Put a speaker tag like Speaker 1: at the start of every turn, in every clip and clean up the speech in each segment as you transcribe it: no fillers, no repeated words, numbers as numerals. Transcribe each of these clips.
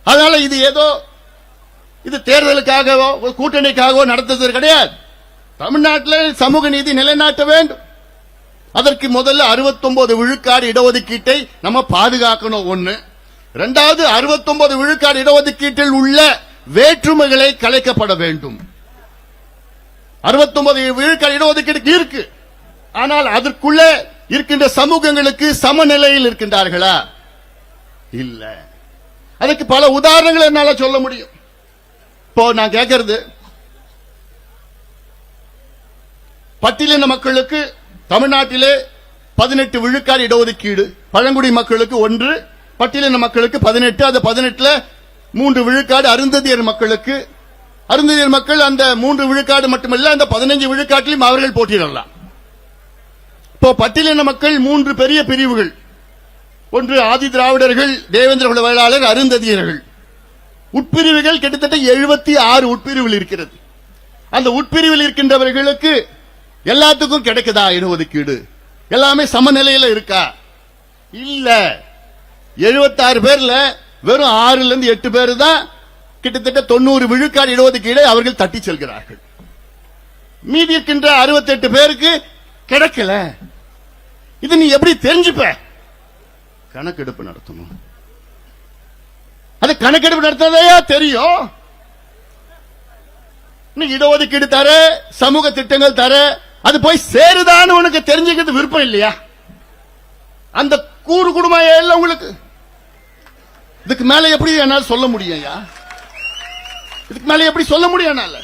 Speaker 1: அதனால இது ஏதோ இது தேர்தலுக்காகவோ கூட்டணிக்காகவோ நடத்துவது கிடையாது. தமிழ்நாட்டில் சமூக நீதி நிலைநாட்ட வேண்டும். அதற்கு முதல்ல 69 விழுக்காடு இடஒதுக்கீட்டை நம்ம பாதுகாக்கணும். ஒண்ணு. இரண்டாவது, 69 விழுக்காடு இடஒதுக்கீட்டில் உள்ள வேற்றுமைகளை கலைக்கப்பட வேண்டும். 69 விழுக்காடு இடஒதுக்கீடு இருக்கு, ஆனால் அதற்குள்ள இருக்கின்ற சமூகங்களுக்கு சமநிலையில் இருக்கின்றார்களா? இல்ல. அதுக்கு பல உதாரணங்கள் என்னால சொல்ல முடியும். இப்போ நான் கேட்கிறது, பட்டியலின மக்களுக்கு தமிழ்நாட்டிலே 18 விழுக்காடு இடஒதுக்கீடு, பழங்குடி மக்களுக்கு 1, பட்டியலின மக்களுக்கு 18, அது 18ல 3 விழுக்காடு அருந்ததியர் மக்களுக்கு. அருந்ததியர் மக்கள் அந்த 3 விழுக்காடு மட்டுமல்ல, அந்த 15 விழுக்காட்டிலும் அவர்கள் போட்டியிடலாம். இப்போ பட்டியலின மக்கள் 3 பெரிய பிரிவுகள். ஒன்று ஆதி திராவிடர்கள், தேவேந்திர குல வேளாளர், அருந்ததியர்கள். உட்பிரிவுகள் கிட்டத்தட்ட 76 உட்பிரிவில் இருக்கிறது. அந்த உட்பிரிவில் இருக்கின்றவர்களுக்கு எல்லாத்துக்கும் கிடைக்குதா இடஒதுக்கீடு? எல்லாமே சமநிலையில் இருக்கா? இல்ல. 76 பேர்ல வெறும் 6ல இருந்து 8 பேர் தான் கிட்டத்தட்ட 90 விழுக்காடு இடஒதுக்கீடை அவர்கள் தட்டி செல்கிறார்கள். மீதி இருக்கின்ற 68 பேருக்கு கிடைக்கல. இது நீ எப்படி தெரிஞ்சுப்ப? கணக்கெடுப்பு நடத்தணும். அது கணக்கெடுப்பு நடத்ததையா தெரியும். இடஒதுக்கீடு தர, சமூக திட்டங்கள் தர, அது போய் சேருதான்னு உனக்கு தெரிஞ்சுக்கிறது விருப்பம் இல்லையா? அந்த கூறு குடும்பம் இல்ல உங்களுக்கு. இதுக்கு மேல எப்படி என்னால் சொல்ல முடியும்? இதுக்கு மேல எப்படி சொல்ல முடியும் என்னால?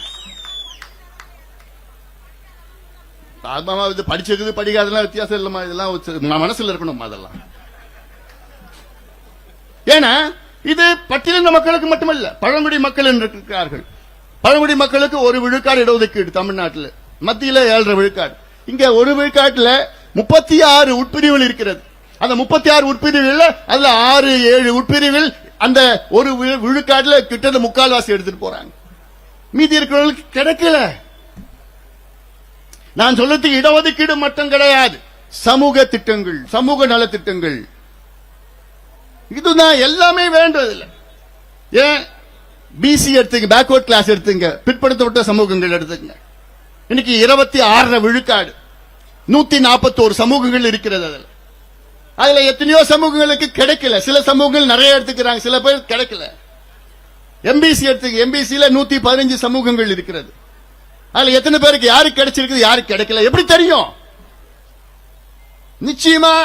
Speaker 1: இது படிச்சிருக்குது படிக்காதெல்லாம் வித்தியாசம் இல்லமா? இதெல்லாம் மனசுல இருக்கணும். அதெல்லாம் ஏன்னா இது பட்டியலின மக்களுக்கு மட்டுமல்ல, பழங்குடி மக்கள் இருக்கிறார்கள். பழங்குடி மக்களுக்கு 1 விழுக்காடு இடஒதுக்கீடு தமிழ்நாட்டில், மத்தியில் 7.5 விழுக்காடு. இங்க 1 விழுக்காட்டுல 36 உட்பிரிவுகள் இருக்கிறது. அந்த 36 உட்பிரிவுகள் அதுல 6-7 உட்பிரிவில் அந்த 1 விழுக்காட்டுல கிட்டத்தட்ட 3/4 எடுத்துட்டு போறாங்க. மீதி இருக்கிறவங்களுக்கு கிடைக்கல. நான் சொல்றதுக்கு இடஒதுக்கீடு மட்டும் கிடையாது, சமூக திட்டங்கள், சமூக நலத்திட்டங்கள், இதுதான் எல்லாமே வேண்டதில்லை. ஏன் பிசி எடுத்துங்க, பேக்வர்ட் கிளாஸ் எடுத்துங்க, பிற்படுத்தப்பட்ட சமூகங்கள் எடுத்துங்க. இன்னைக்கு 26 விழுக்காடு, 141 சமூகங்கள் இருக்கிறது. அதுல எத்தனையோ சமூகங்களுக்கு கிடைக்கல. சில சமூகங்கள் நிறைய எடுத்துக்கிறாங்க, சில பேர் கிடைக்கல. எம்பிசி எடுத்துங்க, எம்பிசில 115 சமூகங்கள் இருக்கிறது. அதுல எத்தனை பேருக்கு யாருக்கு கிடைச்சிருக்கு, யாருக்கு கிடைக்கல எப்படி தெரியும்? நிச்சயமா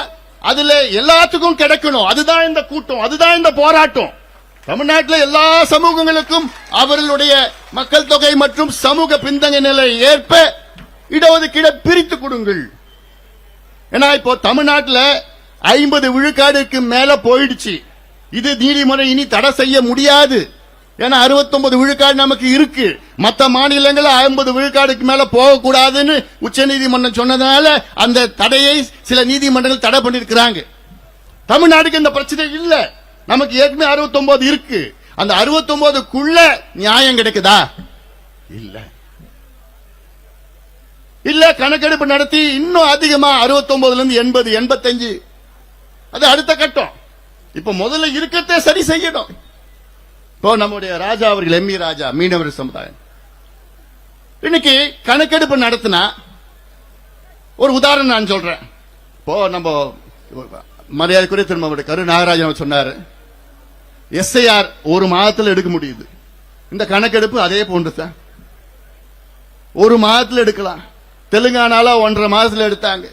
Speaker 1: அதுல எல்லாத்துக்கும் கிடைக்கணும். அதுதான் இந்த கூட்டம், அதுதான் இந்த போராட்டம். தமிழ்நாட்டில் எல்லா சமூகங்களுக்கும் அவர்களுடைய மக்கள் தொகை மற்றும் சமூக பின்தங்கிய நிலை ஏற்ப இடஒதுக்கீடை பிரித்து கொடுங்கள். ஏன்னா இப்போ தமிழ்நாட்டில் 50 விழுக்காடுக்கு மேல போயிடுச்சு. இது நீதிமுறை இனி தடை செய்ய முடியாது. ஏன்னா 69 விழுக்காடு நமக்கு இருக்கு. மற்ற மாநிலங்கள் 50 விழுக்காடுக்கு மேல போகக்கூடாதுன்னு உச்ச நீதிமன்றம் சொன்னதுனால அந்த தடையை சில நீதிமன்றங்கள் தடை பண்ணிருக்கிறாங்க. தமிழ்நாடுக்கு இந்த பிரச்சனை இல்ல. நமக்கு ஏற்கனவே 69 இருக்கு. அந்த 69க்குள்ள நியாயம் கிடைக்குதா? இல்ல. இல்ல, கணக்கெடுப்பு நடத்தி இன்னும் அதிகமா 69ல இருந்து 80, 85, அது அடுத்த கட்டம். இப்ப முதல்ல இருக்கத்தை சரி செய்யணும். இப்போ நம்முடைய ராஜா அவர்கள், எம்.இ. ராஜா, மீனவர் சமுதாயம், இன்னைக்கு கணக்கெடுப்பு நடத்தினா ஒரு உதாரணம் நான் சொல்றேன். இப்போ நம்ம மரியாதைக்குரிய திரும்ப கரு நாகராஜன் சொன்னாரு, எஸ்ஐஆர் 1 மாதத்தில் எடுக்க முடியுது. இந்த கணக்கெடுப்பு அதே போன்று தான் 1 மாதத்தில் எடுக்கலாம். தெலுங்கானால 1.5 மாதத்தில் எடுத்தாங்க.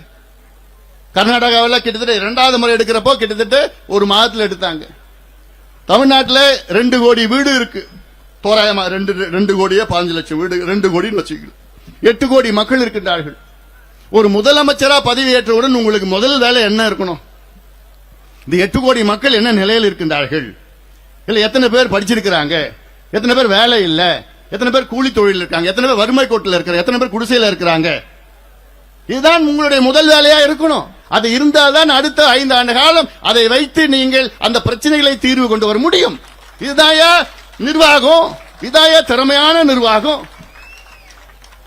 Speaker 1: கர்நாடகாவில் கிட்டத்தட்ட 2வது முறை எடுக்கிறப்போ கிட்டத்தட்ட 1 மாதத்தில் எடுத்தாங்க. தமிழ்நாட்டில் 2 கோடி வீடு இருக்கு. தோராயமா 2 கோடியே 15 லட்சம் வீடு, 2 கோடின்னு வச்சுக்கணும். 8 கோடி மக்கள் இருக்கின்றார்கள். ஒரு முதலமைச்சரா பதவியேற்றவுடன் உங்களுக்கு முதல் வேலை என்ன இருக்கணும்? இந்த 8 கோடி மக்கள் என்ன நிலையில் இருக்கின்றார்கள்? இல்ல எத்தனை பேர் படிச்சிருக்கிறாங்க, எத்தனை பேர் வேலை இல்ல, எத்தனை பேர் கூலி தொழில் இருக்காங்க, எத்தனை பேர் வறுமை கோட்டில் இருக்கிற, எத்தனை பேர் குடிசையில் இருக்கிறாங்க? இதுதான் உங்களுடைய முதல் வேலையா இருக்கணும். அது இருந்தால்தான் அடுத்த 5 ஆண்டு காலம் அதை வைத்து நீங்கள் அந்த பிரச்சனைகளை தீர்வு கொண்டு வர முடியும். இதுதாயா நிர்வாகம், இதாயா திறமையான நிர்வாகம்.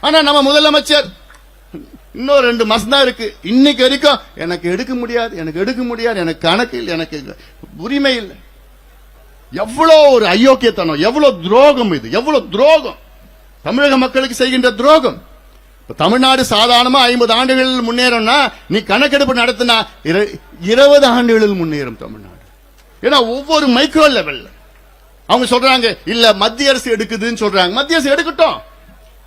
Speaker 1: ஆனா நம்ம முதலமைச்சர் இன்னும் 2 மாசம் தான் இருக்கு, இன்னைக்கு வரைக்கும் எனக்கு எடுக்க முடியாது, எனக்கு எடுக்க முடியாது, எனக்கு கணக்கு இல்லை, எனக்கு உரிமை இல்லை. எவ்வளவு ஒரு அயோக்கியத்தனம், எவ்வளவு துரோகம், இது எவ்வளவு துரோகம், தமிழக மக்களுக்கு செய்கின்ற துரோகம். தமிழ்நாடு சாதாரணமா 50 ஆண்டுகளில் முன்னேறம்னா நீ கணக்கெடுப்பு நடத்தினா 20 ஆண்டுகளில் முன்னேறும் தமிழ்நாடு. ஏன்னா ஒவ்வொரு மைக்ரோ லெவல் அவங்க சொல்றாங்க இல்ல மத்திய அரசு எடுக்குதுன்னு சொல்றாங்க. மத்திய அரசு எடுக்கட்டும்.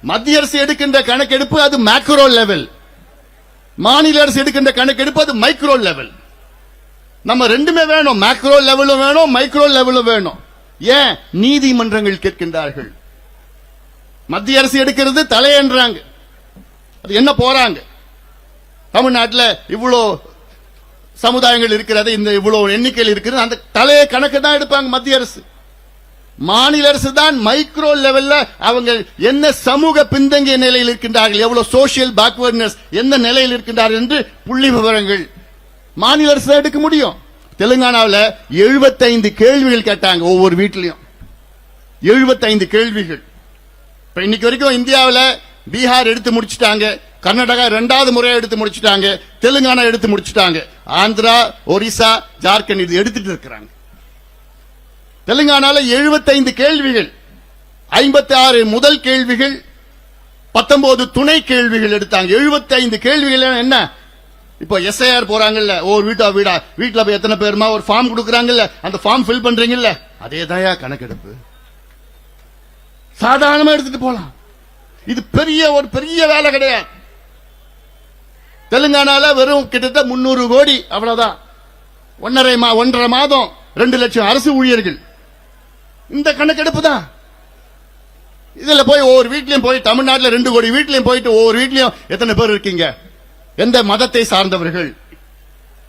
Speaker 1: மத்திய அரசு எடுக்கின்ற கணக்கெடுப்பு அது மேக்ரோ லெவல், மாநில அரசு எடுக்கின்ற கணக்கெடுப்பு அது மைக்ரோ லெவல். நம்ம ரெண்டுமே வேணும், மேக்ரோ லெவலும் வேணும், மைக்ரோ லெவலும் வேணும். ஏன் நீதிமன்றங்கள் கேட்கின்றார்கள். மத்திய அரசு எடுக்கிறது தலையன்றாங்க. அது என்ன போறாங்க? தமிழ்நாட்டில் இவ்வளவு சமுதாயங்கள் இருக்கிறது, இந்த இவ்வளவு எண்ணிக்கையில் இருக்கிறது, அந்த தலையை கணக்கு தான் எடுப்பாங்க மத்திய அரசு. மாநில அரசு தான் மைக்ரோ லெவல்ல அவங்க என்ன சமூக பின்தங்கிய நிலையில் இருக்கின்றார்கள், எவ்வளவு சோசியல் பேக்வர்ட்னஸ், எந்த நிலையில் இருக்கின்றார்கள் என்று புள்ளி விவரங்கள் மாநில அரசு தான் எடுக்க முடியும். தெலுங்கானாவில் 75 கேள்விகள் கேட்டாங்க ஒவ்வொரு வீட்டிலையும். 75 கேள்விகள். இப்ப இன்னைக்கு வரைக்கும் இந்தியாவில் பீகார் எடுத்து முடிச்சுட்டாங்க, கர்நாடகா 2வது முறையா எடுத்து முடிச்சுட்டாங்க, தெலுங்கானா எடுத்து முடிச்சுட்டாங்க, ஆந்திரா, ஒரிசா, ஜார்க்கண்ட் இது எடுத்துட்டு இருக்கிறாங்க. தெலுங்கானால 75 கேள்விகள், 56 முதல் கேள்விகள், 19 துணை கேள்விகள் எடுத்தாங்க. 75 கேள்விகள் என்ன? இப்போ எஸ்ஐஆர் போறாங்கல்ல, ஒரு வீட்டுல போய் எத்தனை பேருமா ஒரு ஃபார்ம் கொடுக்கறாங்கல்ல, அந்த ஃபார்ம் ஃபில் பண்றீங்கல்ல, அதேதான் கணக்கெடுப்பு. சாதாரணமா எடுத்துட்டு போலாம். இது ஒரு பெரிய வேலை கிடையாது. தெலுங்கானால வெறும் கிட்டத்தட்ட 300 கோடி, அவ்வளவுதான். 1.5 மாதம் 2 லட்சம் அரசு ஊழியர்கள். இந்த கணக்கெடுப்பு தான். இதுல போய் ஒவ்வொரு வீட்லயும் போய் தமிழ்நாட்டில் 2 கோடி வீட்லயும் போயிட்டு ஒவ்வொரு வீட்லயும் எத்தனை பேர் இருக்கீங்க, எந்த மதத்தை சார்ந்தவர்கள்,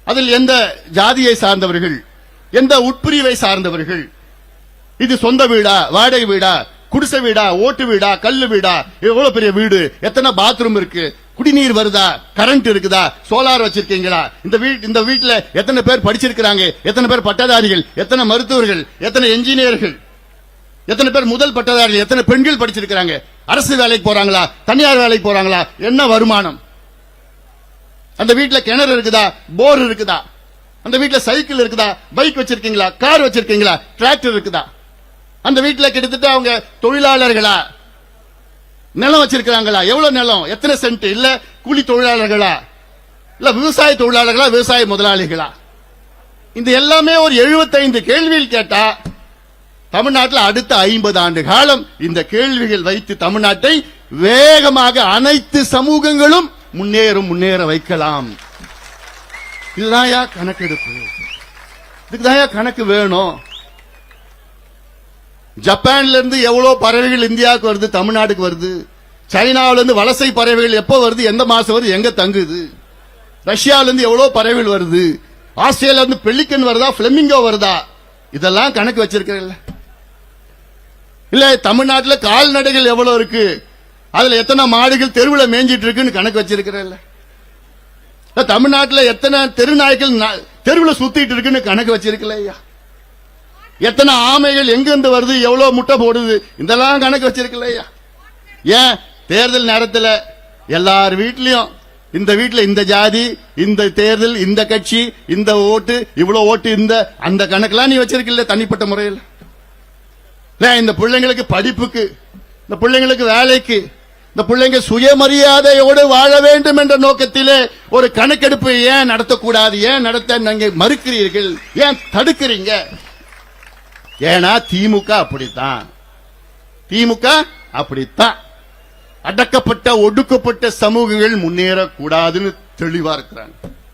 Speaker 1: அதில் எந்த ஜாதியை சார்ந்தவர்கள், எந்த உட்பிரிவை சார்ந்தவர்கள், இது சொந்த வீடா, வாடகை வீடா, குடிசை வீடா, ஓட்டு வீடா, கல்லு வீடா, எவ்வளவு பெரிய வீடு, எத்தனை பாத்ரூம் இருக்கு, குடிநீர் வருதா, கரண்ட் இருக்குதா, சோலார் வச்சிருக்கீங்களா, இந்த வீட்டுல எத்தனை பேர் படிச்சிருக்கிறாங்க, எத்தனை பேர் பட்டதாரிகள், எத்தனை மருத்துவர்கள், எத்தனை என்ஜினியர்கள், எத்தனை பேர் முதல் பட்டதாரிகள், எத்தனை பெண்கள் படிச்சிருக்கிறாங்க, அரசு வேலைக்கு போறாங்களா, தனியார் வேலைக்கு போறாங்களா, என்ன வருமானம், அந்த வீட்டுல கிணறு இருக்குதா, போர் இருக்குதா, அந்த வீட்டுல சைக்கிள் இருக்குதா, பைக் வச்சிருக்கீங்களா, கார் வச்சிருக்கீங்களா, டிராக்டர் இருக்குதா, அந்த வீட்டுல கிட்டத்தட்ட அவங்க தொழிலாளர்களா, நிலம் வச்சிருக்கிறாங்களா, எவ்வளவு நிலம், எத்தனை சென்ட், இல்ல கூலி தொழிலாளர்களா, இல்ல விவசாய தொழிலாளர்களா, விவசாய முதலாளிகளா, இந்த எல்லாமே ஒரு 75 கேள்விகள் கேட்டா தமிழ்நாட்டில் அடுத்த 50 ஆண்டு காலம் இந்த கேள்விகள் வைத்து தமிழ்நாட்டை வேகமாக அனைத்து சமூகங்களும் முன்னேற வைக்கலாம். இதுதான் கணக்கெடுப்பு. இதுக்குதான் கணக்கு வேணும். ஜப்பான்ல இருந்து எவ்வளவு பறவைகள் இந்தியாவுக்கு வருது, தமிழ்நாட்டுக்கு வருது. சைனாவில இருந்து வலசை பறவைகள் எப்ப வருது, எந்த மாசம் வருது, எங்க தங்குது. ரஷ்யாவில இருந்து எவ்வளவு பறவைகள் வருது. ஆஸ்திரேலியா இருந்து பெலிக்கன் வருதா, பிளமிங்கோ வருதா, இதெல்லாம் கணக்கு வச்சிருக்கிறல்ல. இல்ல தமிழ்நாட்டில் கால்நடைகள் எவ்வளவு இருக்கு, அதுல எத்தனை மாடுகள் தெருவில் மேய்ஞ்சிட்டு இருக்குன்னு கணக்கு வச்சிருக்கிறல்ல. தமிழ்நாட்டில் எத்தனை தெருநாய்கள் தெருவில் சுத்திட்டு இருக்குன்னு கணக்கு வச்சிருக்கல. எத்தனை ஆமைகள் எங்கிருந்து வருது, எவ்வளவு முட்டை போடுது, இதெல்லாம் கணக்கு வச்சிருக்கல. ஏன் தேர்தல் நேரத்தில் எல்லார் வீட்லயும் இந்த வீட்டுல இந்த ஜாதி, இந்த தேர்தல், இந்த கட்சி, இந்த ஓட்டு, இவ்வளவு ஓட்டு, இந்த அந்த கணக்கெல்லாம் நீ வச்சிருக்கல தனிப்பட்ட முறையில். இந்த பிள்ளைங்களுக்கு படிப்புக்கு, இந்த பிள்ளைங்களுக்கு வேலைக்கு, இந்த பிள்ளைங்க சுயமரியாதையோடு வாழ வேண்டும் என்ற நோக்கத்திலே ஒரு கணக்கெடுப்பு ஏன் நடத்தக்கூடாது, ஏன் நடத்த நீங்க மறுக்கிறீர்கள், ஏன் தடுக்கிறீங்க? ஏன்னா திமுக அப்படித்தான். திமுக அப்படித்தான். அடக்கப்பட்ட ஒடுக்கப்பட்ட சமூகங்கள் முன்னேறக்கூடாதுன்னு தெளிவா இருக்கிறாங்க.